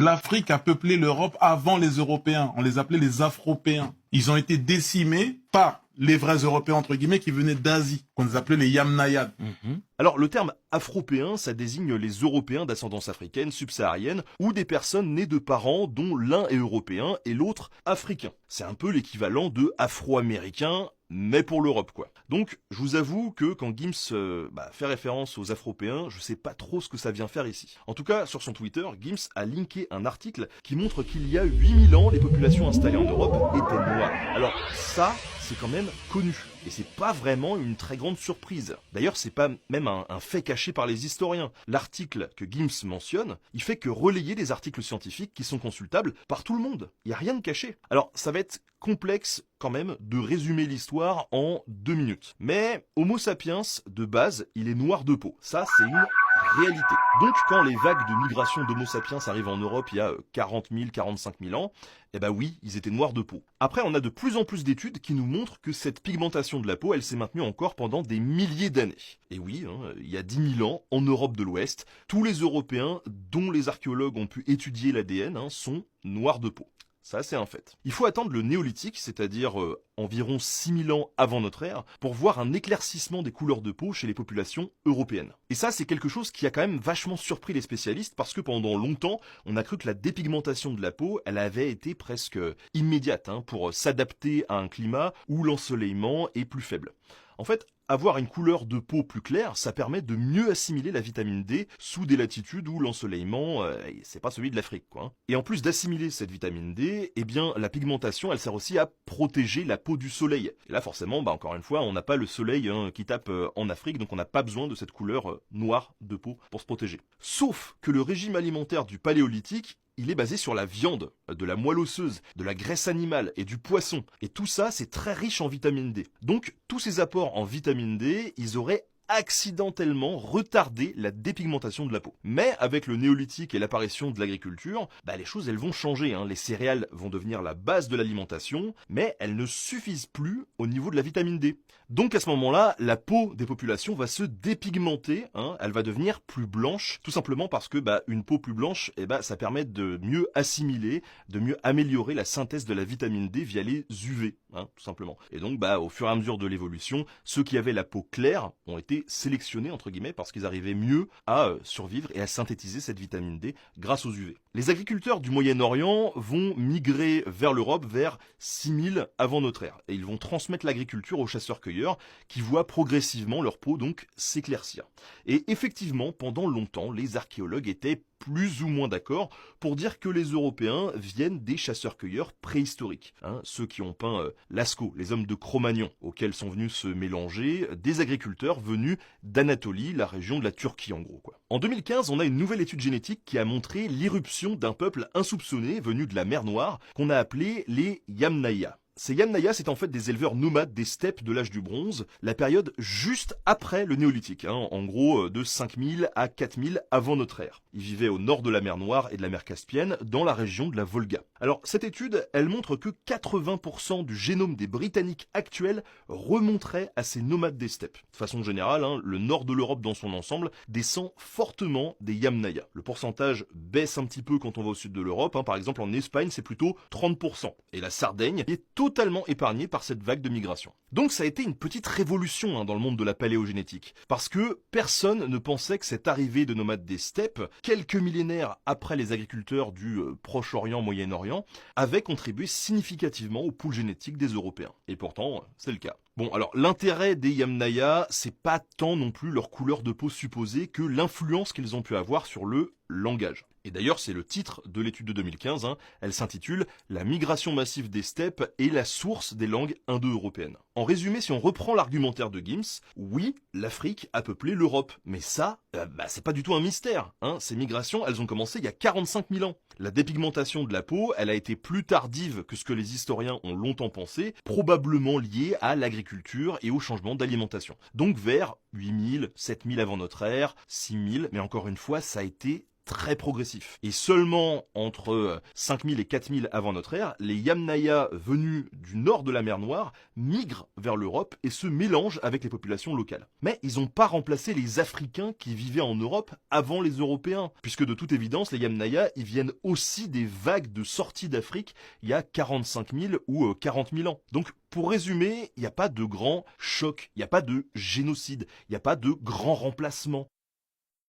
L'Afrique a peuplé l'Europe avant les Européens. On les appelait les Afropéens. Ils ont été décimés par les vrais Européens, entre guillemets, qui venaient d'Asie, qu'on les appelait les Yamnayades. Alors le terme afropéen, ça désigne les Européens d'ascendance africaine, subsaharienne, ou des personnes nées de parents dont l'un est européen et l'autre africain. C'est un peu l'équivalent de afro-américain, mais pour l'Europe quoi. Donc je vous avoue que quand Gims fait référence aux Afropéens, je sais pas trop ce que ça vient faire ici. En tout cas, sur son Twitter, Gims a linké un article qui montre qu'il y a 8000 ans, les populations installées en Europe étaient noires. Alors ça, c'est quand même connu. Et c'est pas vraiment une très grande surprise. D'ailleurs, c'est pas même un fait caché par les historiens. L'article que Gims mentionne, il fait que relayer des articles scientifiques qui sont consultables par tout le monde. Il y a rien de caché. Alors, ça va être complexe quand même de résumer l'histoire en 2 minutes. Mais Homo sapiens, de base, il est noir de peau. Ça, c'est une réalité. Donc, quand les vagues de migration d'Homo sapiens arrivent en Europe il y a 40 000, 45 000 ans, eh ben oui, ils étaient noirs de peau. Après, on a de plus en plus d'études qui nous montrent que cette pigmentation de la peau, elle s'est maintenue encore pendant des milliers d'années. Et oui, il y a 10 000 ans, en Europe de l'Ouest, tous les Européens dont les archéologues ont pu étudier l'ADN sont noirs de peau. Ça, c'est un fait. Il faut attendre le néolithique, c'est-à-dire environ 6000 ans avant notre ère, pour voir un éclaircissement des couleurs de peau chez les populations européennes. Et ça, c'est quelque chose qui a quand même vachement surpris les spécialistes, parce que pendant longtemps, on a cru que la dépigmentation de la peau, elle avait été presque immédiate, pour s'adapter à un climat où l'ensoleillement est plus faible. En fait, avoir une couleur de peau plus claire, ça permet de mieux assimiler la vitamine D sous des latitudes où l'ensoleillement, c'est pas celui de l'Afrique, quoi. Et en plus d'assimiler cette vitamine D, eh bien, la pigmentation, elle sert aussi à protéger la peau du soleil. Et là, forcément, encore une fois, on n'a pas le soleil qui tape en Afrique, donc on n'a pas besoin de cette couleur noire de peau pour se protéger. Sauf que le régime alimentaire du Paléolithique, il est basé sur la viande, de la moelle osseuse, de la graisse animale et du poisson. Et tout ça, c'est très riche en vitamine D. Donc, tous ces apports en vitamine D, ils auraient accidentellement retardé la dépigmentation de la peau. Mais avec le néolithique et l'apparition de l'agriculture, les choses elles vont changer. Les céréales vont devenir la base de l'alimentation, mais elles ne suffisent plus au niveau de la vitamine D. Donc à ce moment-là, la peau des populations va se dépigmenter, elle va devenir plus blanche, tout simplement parce que une peau plus blanche, ça permet de mieux assimiler, de mieux améliorer la synthèse de la vitamine D via les UV, tout simplement. Et donc au fur et à mesure de l'évolution, ceux qui avaient la peau claire ont été sélectionnés entre guillemets parce qu'ils arrivaient mieux à survivre et à synthétiser cette vitamine D grâce aux UV. Les agriculteurs du Moyen-Orient vont migrer vers l'Europe vers 6000 avant notre ère et ils vont transmettre l'agriculture aux chasseurs-cueilleurs qui voient progressivement leur peau donc s'éclaircir. Et effectivement, pendant longtemps, les archéologues étaient plus ou moins d'accord pour dire que les Européens viennent des chasseurs-cueilleurs préhistoriques. Ceux qui ont peint Lascaux, les hommes de Cro-Magnon, auxquels sont venus se mélanger des agriculteurs venus d'Anatolie, la région de la Turquie en gros. En 2015, on a une nouvelle étude génétique qui a montré l'irruption d'un peuple insoupçonné venu de la mer Noire qu'on a appelé les Yamnaya. Ces Yamnaya, c'est en fait des éleveurs nomades des steppes de l'âge du bronze, la période juste après le néolithique, en gros de 5000 à 4000 avant notre ère. Ils vivaient au nord de la mer Noire et de la mer Caspienne, dans la région de la Volga. Alors cette étude, elle montre que 80% du génome des Britanniques actuels remonterait à ces nomades des steppes. De façon générale, le nord de l'Europe dans son ensemble descend fortement des Yamnaya. Le pourcentage baisse un petit peu quand on va au sud de l'Europe, par exemple en Espagne c'est plutôt 30%. Et la Sardaigne est totalement épargnée par cette vague de migration. Donc ça a été une petite révolution dans le monde de la paléogénétique, parce que personne ne pensait que cette arrivée de nomades des steppes, quelques millénaires après les agriculteurs du Proche-Orient, Moyen-Orient, avait contribué significativement au pool génétique des Européens. Et pourtant, c'est le cas. Bon, alors l'intérêt des Yamnaya, c'est pas tant non plus leur couleur de peau supposée que l'influence qu'ils ont pu avoir sur le langage. Et d'ailleurs, c'est le titre de l'étude de 2015, elle s'intitule « La migration massive des steppes et la source des langues indo-européennes ». En résumé, si on reprend l'argumentaire de Gims, oui, l'Afrique a peuplé l'Europe, mais ça, c'est pas du tout un mystère. Ces migrations, elles ont commencé il y a 45 000 ans. La dépigmentation de la peau, elle a été plus tardive que ce que les historiens ont longtemps pensé, probablement liée à l'agriculture et au changement d'alimentation. Donc vers 8000, 7000 avant notre ère, 6000, mais encore une fois, ça a été très progressif. Et seulement entre 5000 et 4000 avant notre ère, les Yamnaya venus du nord de la mer Noire migrent vers l'Europe et se mélangent avec les populations locales. Mais ils n'ont pas remplacé les Africains qui vivaient en Europe avant les Européens, puisque de toute évidence, les Yamnaya, ils viennent aussi des vagues de sortie d'Afrique il y a 45 000 ou 40 000 ans. Donc, pour résumer, il n'y a pas de grand choc, il n'y a pas de génocide, il n'y a pas de grand remplacement.